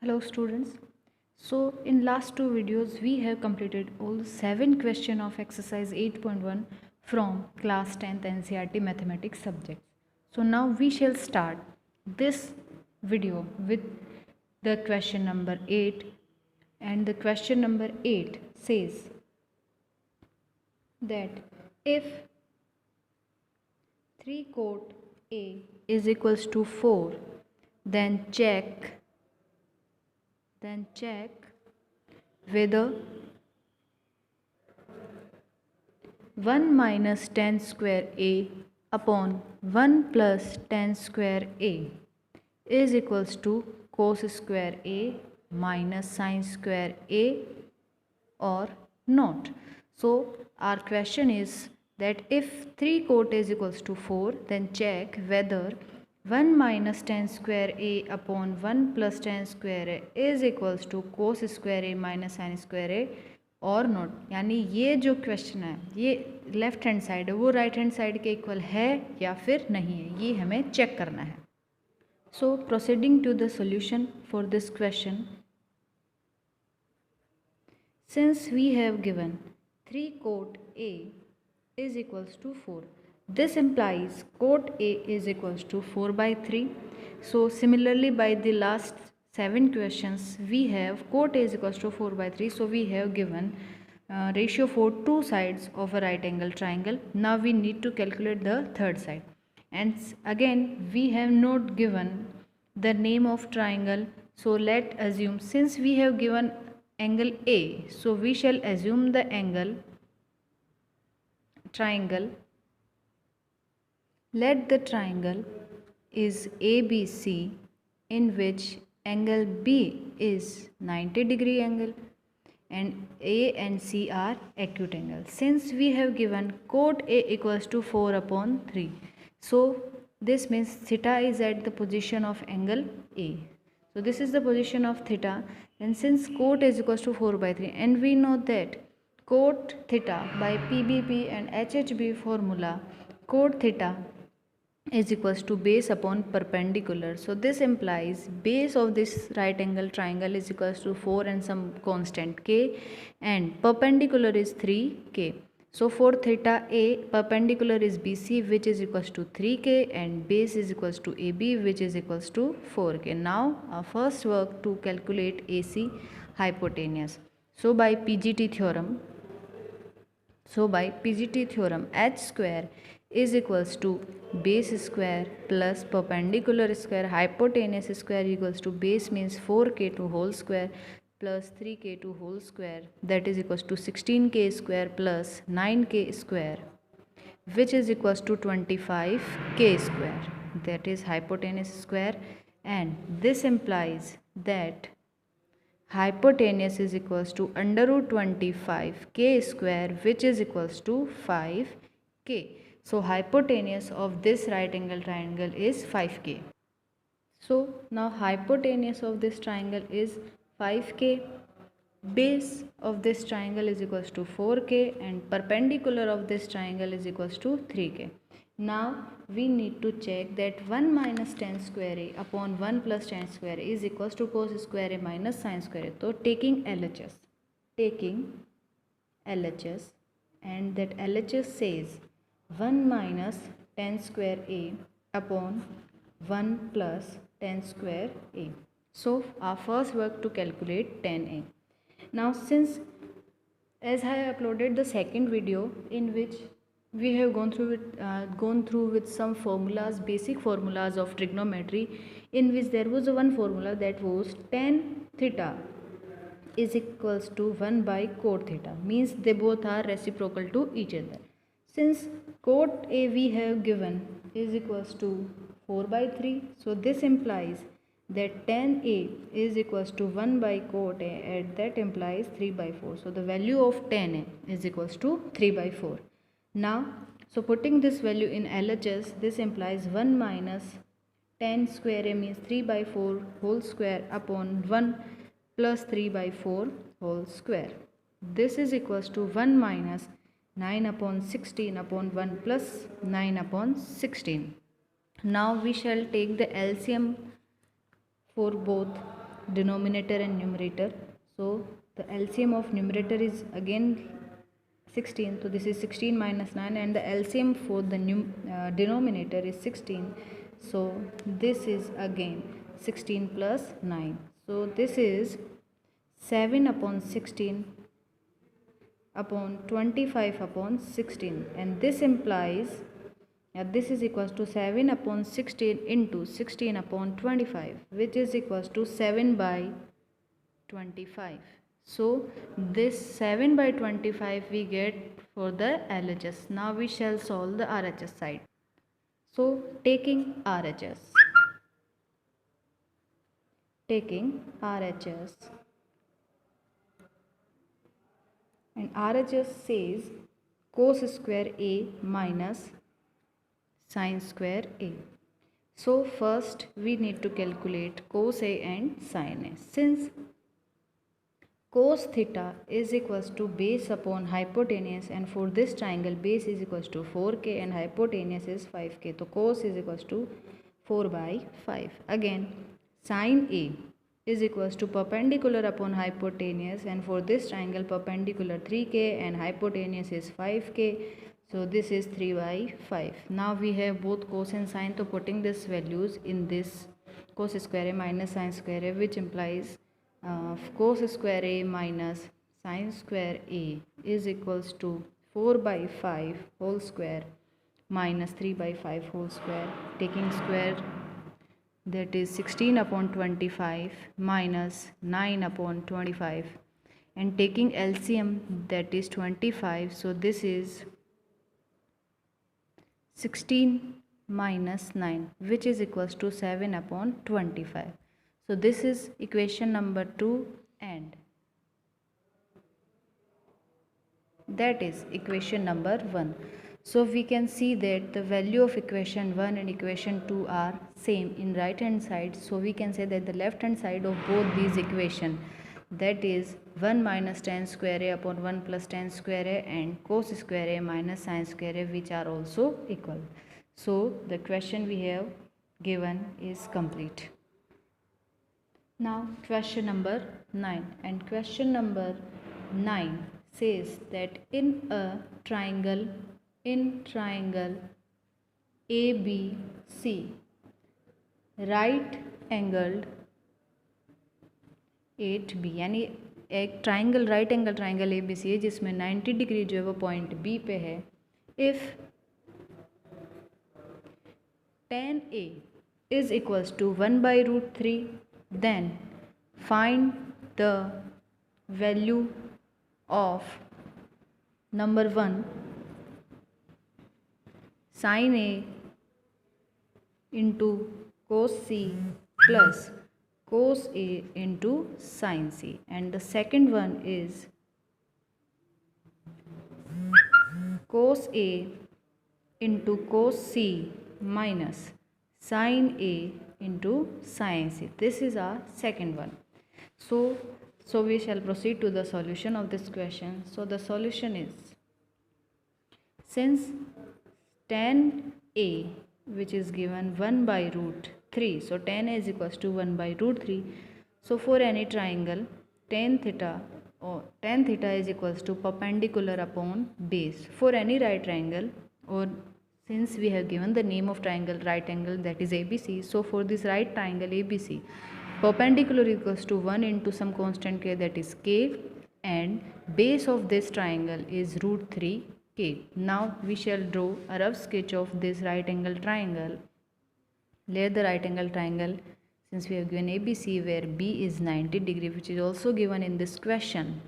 Hello students. So in last two videos we have completed all 7 questions of exercise 8.1 from class 10th NCERT mathematics subjects. So now we shall start this video with the question number 8, and the question number 8 says that if 3 cot A is equals to 4, then check whether 1 minus tan square A upon 1 plus tan square A is equals to cos square A minus sin square A or not. So our question is that if 3 cot is equals to 4, then check whether 1 minus tan square A upon 1 plus tan square A is equals to cos square A minus sin square A और not. यानी ये जो question है ये left hand side है वो right hand side के equal है या फिर नहीं है, ये हमें चेक करना है. So proceeding to the solution for this question, since we have given 3 cot A is equals to 4, this implies cot A is equals to 4 by 3. So similarly by the last 7 questions we have cot A is equals to 4 by 3. So we have given ratio for two sides of a right angle triangle. Now we need to calculate the third side, and again we have not given the name of triangle. So let assume, since we have given angle A, so we shall assume the angle triangle. Let the triangle is ABC, in which angle B is 90-degree angle and A and C are acute angles. Since we have given cot A equals to 4 upon 3, so this means theta is at the position of angle A. So this is the position of theta, and since cot is equals to 4 by 3, and we know that cot theta by PBP and HHB formula, cot theta is equals to base upon perpendicular. So this implies base of this right angle triangle is equals to 4 and some constant k, and perpendicular is 3k. So for theta A, perpendicular is BC, which is equals to 3k, and base is equals to AB, which is equals to 4k. Now our first work to calculate AC hypotenuse. So by PGT theorem, h square is equals to base square plus perpendicular square hypotenuse square equals to base means 4k2 whole square plus 3k2 whole square, that is equals to 16k square plus 9k square, which is equals to 25k square, that is hypotenuse square. And this implies that hypotenuse is equals to under root 25k square, which is equals to 5k. So hypotenuse of this right angle triangle is 5k. So now hypotenuse of this triangle is 5k, base of this triangle is equals to 4k, and perpendicular of this triangle is equals to 3k. Now we need to check that 1 minus tan square A upon 1 plus tan square A is equals to cos square A minus sin square A. So taking LHS, and that LHS says 1 minus tan square A upon 1 plus tan square A. So our first work to calculate tan A. Now since as I have uploaded the second video in which we have gone through with some formulas, basic formulas of trigonometry, in which there was one formula that was tan theta is equals to 1 by cot theta, means they both are reciprocal to each other. Since cot A we have given is equals to 4 by 3, so this implies that tan A is equals to 1 by cot A, and that implies 3 by 4. So the value of tan A is equals to 3 by 4. Now, so putting this value in LHS, this implies 1 minus tan square A means 3 by 4 whole square upon 1 plus 3 by 4 whole square. This is equals to 1 minus 9 upon 16 upon 1 plus 9 upon 16. Now we shall take the LCM for both denominator and numerator. So the LCM of numerator is again 16. So this is 16 minus 9, and the LCM for the denominator is 16. So this is again 16 plus 9. So this is 7 upon 16 upon 25 upon 16, and this implies this is equals to 7 upon 16 into 16 upon 25, which is equals to 7 by 25. So this 7 by 25 we get for the LHS. Now we shall solve the RHS side. So taking RHS, and RHS says cos square A minus sin square A. So first we need to calculate cos A and sin A. Since cos theta is equals to base upon hypotenuse, and for this triangle base is equals to 4k and hypotenuse is 5k, so cos is equals to 4 by 5. Again sin A is equals to perpendicular upon hypotenuse, and for this triangle perpendicular 3k and hypotenuse is 5k, so this is 3 by 5. Now we have both cos and sin, so putting these values in this cos square A minus sin square A, which implies cos square A minus sin square A is equals to 4 by 5 whole square minus 3 by 5 whole square, taking square, that is 16 upon 25 minus 9 upon 25, and taking LCM, that is 25. So this is 16 minus 9, which is equals to 7 upon 25. So this is equation number 2, and that is equation number 1. So we can see that the value of equation 1 and equation 2 are same in right hand side. So we can say that the left hand side of both these equation, that is 1 minus tan square A upon 1 plus tan square A and cos square A minus sin square A, which are also equal. So the question we have given is complete. Now question number 9, and question number 9 says that in triangle ABC, right angled 8B, यानी एक triangle right angle triangle ABC है जिसमें 90 degree जो है वो point B पे है. If tan A is equals to 1 by root 3, then find the value of number 1 sin A into cos C plus cos A into sin C, and the second one is cos A into cos C minus sin A into sin C. This is our second one. So we shall proceed to the solution of this question. So the solution is, since tan A, which is given 1 by root 3, so tan A is equals to 1 by root 3. So for any triangle, tan theta is equals to perpendicular upon base for any right triangle, or since we have given the name of triangle right angle, that is ABC, so for this right triangle ABC, perpendicular equals to 1 into some constant k, that is k, and base of this triangle is root 3k. Now we shall draw a rough sketch of this right angle triangle. Let the right angle triangle, since we have given ABC where B is 90 degree, which is also given in this question.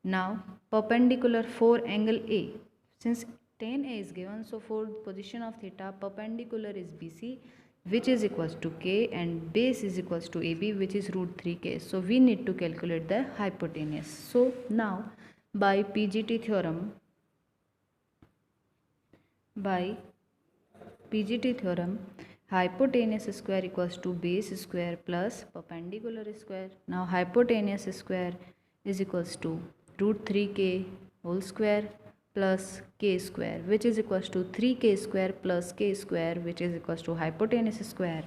Now perpendicular for angle A, since tan A is given, so for position of theta, perpendicular is BC, which is equals to k, and base is equals to AB, which is root 3k. So we need to calculate the hypotenuse. So now by PGT theorem, hypotenuse square equals to base square plus perpendicular square. Now hypotenuse square is equals to root 3k whole square plus k square, which is equals to 3k square plus k square, which is equals to hypotenuse square.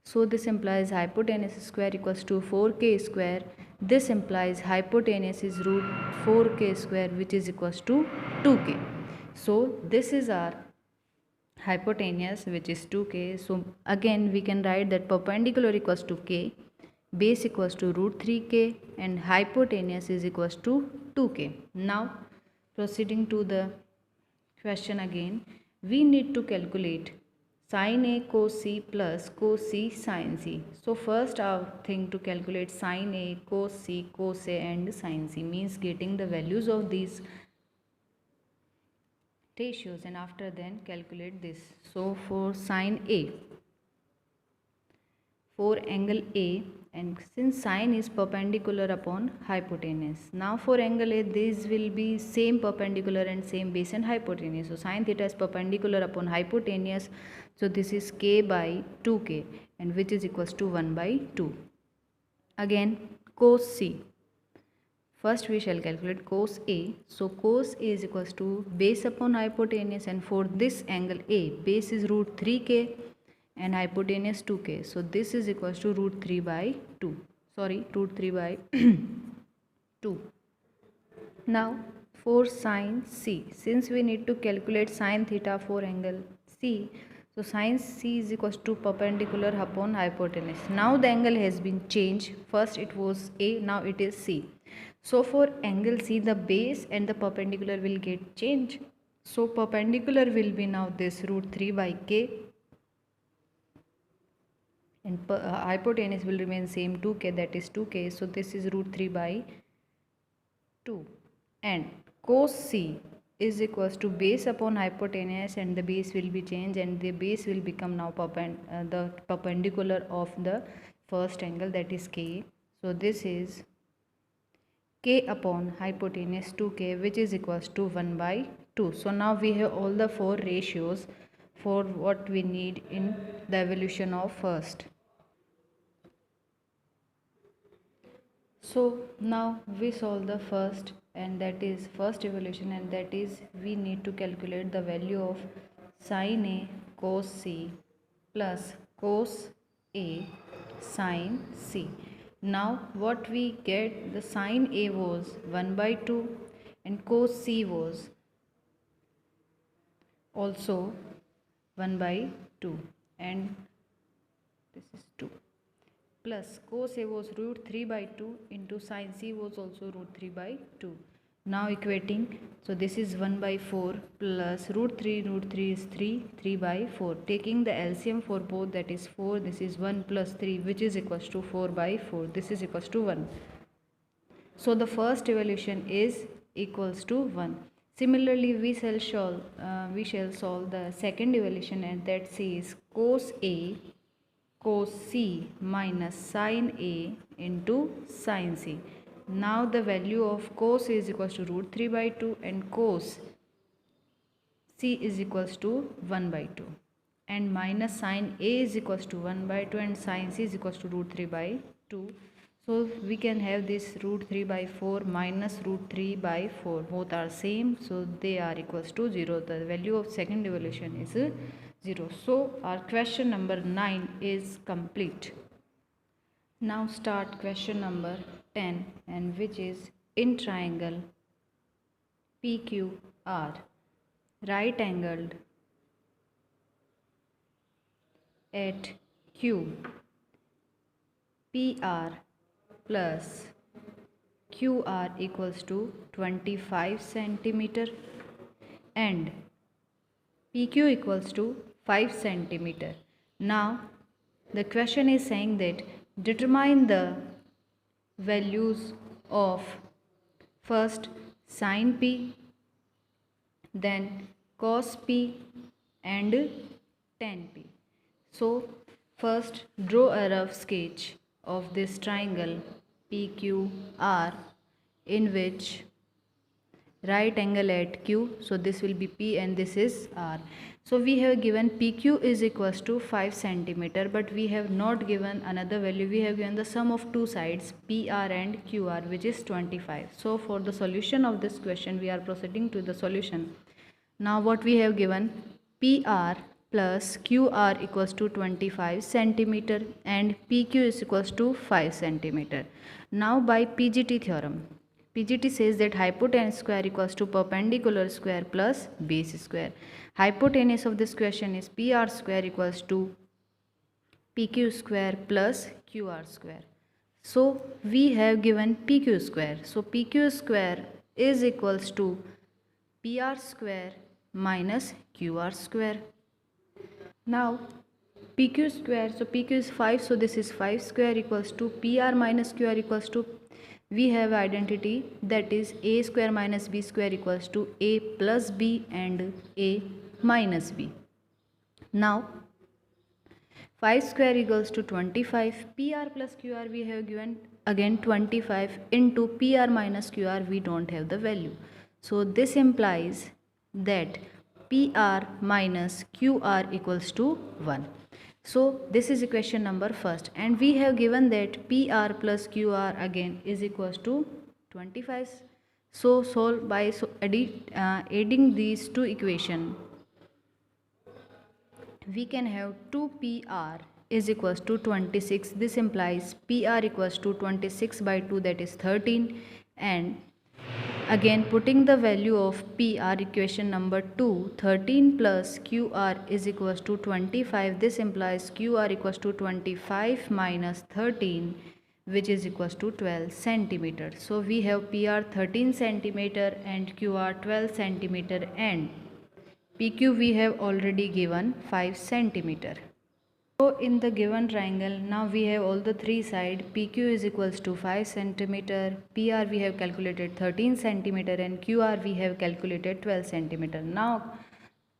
So this implies hypotenuse square equals to 4k square. This implies hypotenuse is root 4k square, which is equals to 2k. So this is our hypotenuse, which is 2k. So again we can write that perpendicular equals to k, base equals to root 3k, and hypotenuse is equals to 2k. Now proceeding to the question again, we need to calculate sin A cos C plus cos C sin C. So first our thing to calculate sin A, cos C, cos A and sin C means getting the values of these ratios, and after then calculate this. So for sin A, for angle A, and since sine is perpendicular upon hypotenuse, now for angle A these will be same perpendicular and same base and hypotenuse. So sin theta is perpendicular upon hypotenuse, so this is k by 2k, and which is equals to 1 by 2. Again cos C, first we shall calculate cos A. So cos A is equals to base upon hypotenuse, and for this angle A, base is root 3k and hypotenuse 2k. So this is equals to root 3 by 2. Sorry, root 3 by 2. Now for sin C, since we need to calculate sin theta for angle C, so sin C is equals to perpendicular upon hypotenuse. Now the angle has been changed. First it was A, now it is C. So for angle C, the base and the perpendicular will get changed. So perpendicular will be now this root 3 by k, and hypotenuse will remain same 2k, that is 2k. So this is root 3 by 2, and cos C is equals to base upon hypotenuse, and the base will be changed, and the base will become now the perpendicular of the first angle, that is k. So this is k upon hypotenuse 2k, which is equals to 1 by 2. So now we have all the four ratios for what we need in the evolution of first. So now we solve the first, and that is first evolution, and that is we need to calculate the value of sin A cos C plus cos A sin C. Now what we get, the sin A was 1 by 2 and cos C was also 1 by 2, and this is 2, plus cos A was root 3 by 2 into sin C was also root 3 by 2. Now equating, so this is 1 by 4 plus root 3 is 3 by 4. Taking the LCM for both, that is 4, this is 1 plus 3, which is equals to 4 by 4, this is equals to 1. So the first evolution is equals to 1. Similarly we shall solve the second evolution, and that says cos A cos C minus sin A into sin C. Now the value of cos A is equals to root 3 by 2 and cos C is equals to 1 by 2, and minus sin A is equals to 1 by 2 and sin C is equals to root 3 by 2. So we can have this root 3 by 4 minus root 3 by 4, both are same, so they are equals to 0. The value of second evolution is 0. So our question number 9 is complete. Now start question number 10, and which is in triangle PQR, right angled at Q, PR plus QR equals to 25 centimeter and PQ equals to 5 centimeter. Now the question is saying that determine the values of first sin P, then cos P and tan P. So first draw a rough sketch of this triangle PQR, in which right angle at Q, so this will be P and this is R. So we have given PQ is equals to 5 centimeter, but we have not given another value. We have given the sum of two sides PR and QR, which is 25. So for the solution of this question, we are proceeding to the solution. Now what we have given, PR plus QR equals to 25 centimeter and PQ is equals to 5 centimeter. Now by PGT theorem, PGT says that hypotenuse square equals to perpendicular square plus base square. Hypotenuse of this question is PR square equals to PQ square plus QR square. So we have given PQ square. So PQ square is equals to PR square minus QR square. Now PQ square, so PQ is 5, so this is 5 square equals to PR minus QR equals to, we have identity that is A square minus B square equals to A plus B and A minus B. Now 5 square equals to 25, PR plus QR we have given again 25 into PR minus QR we don't have the value. So this implies that PR minus QR equals to 1. So this is equation number first, and we have given that PR plus QR again is equals to 25. So solve by adding these two equations, we can have 2PR is equals to 26. This implies PR equals to 26 by 2, that is 13, and again putting the value of PR, equation number 2, 13 plus QR is equals to 25. This implies QR equals to 25 minus 13, which is equals to 12 centimeter. So we have PR 13 centimeter and QR 12 centimeter, and PQ we have already given 5 centimeter. So in the given triangle, now we have all the three sides. PQ is equals to 5 centimeter, PR we have calculated 13 centimeter, and QR we have calculated 12 centimeter. Now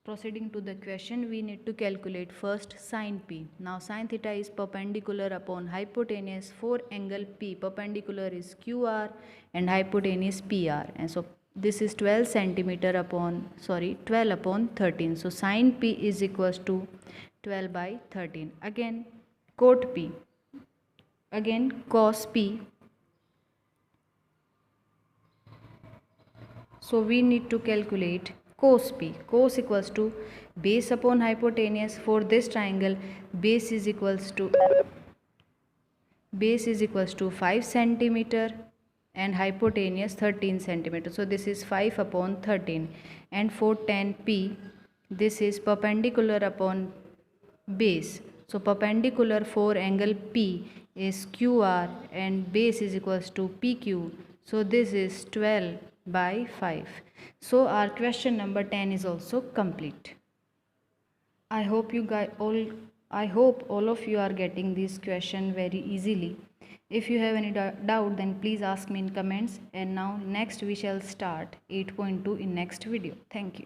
proceeding to the question, we need to calculate first sin P. Now sin theta is perpendicular upon hypotenuse for angle P. Perpendicular is QR and hypotenuse PR, and so this is 12 centimeter upon 12 upon 13. So sin P is equals to 12 by 13. Again cot P, again cos P. So we need to calculate cos P. Cos equals to base upon hypotenuse. For this triangle, base is equals to 5 centimeter and hypotenuse 13 centimeter. So this is 5 upon 13. And for tan P, this is perpendicular upon base. So perpendicular for angle P is QR and base is equals to PQ. So this is 12 by 5. So our question number 10 is also complete. I hope all of you are getting this question very easily. If you have any doubt, then please ask me in comments. And now next we shall start 8.2 in next video. Thank you.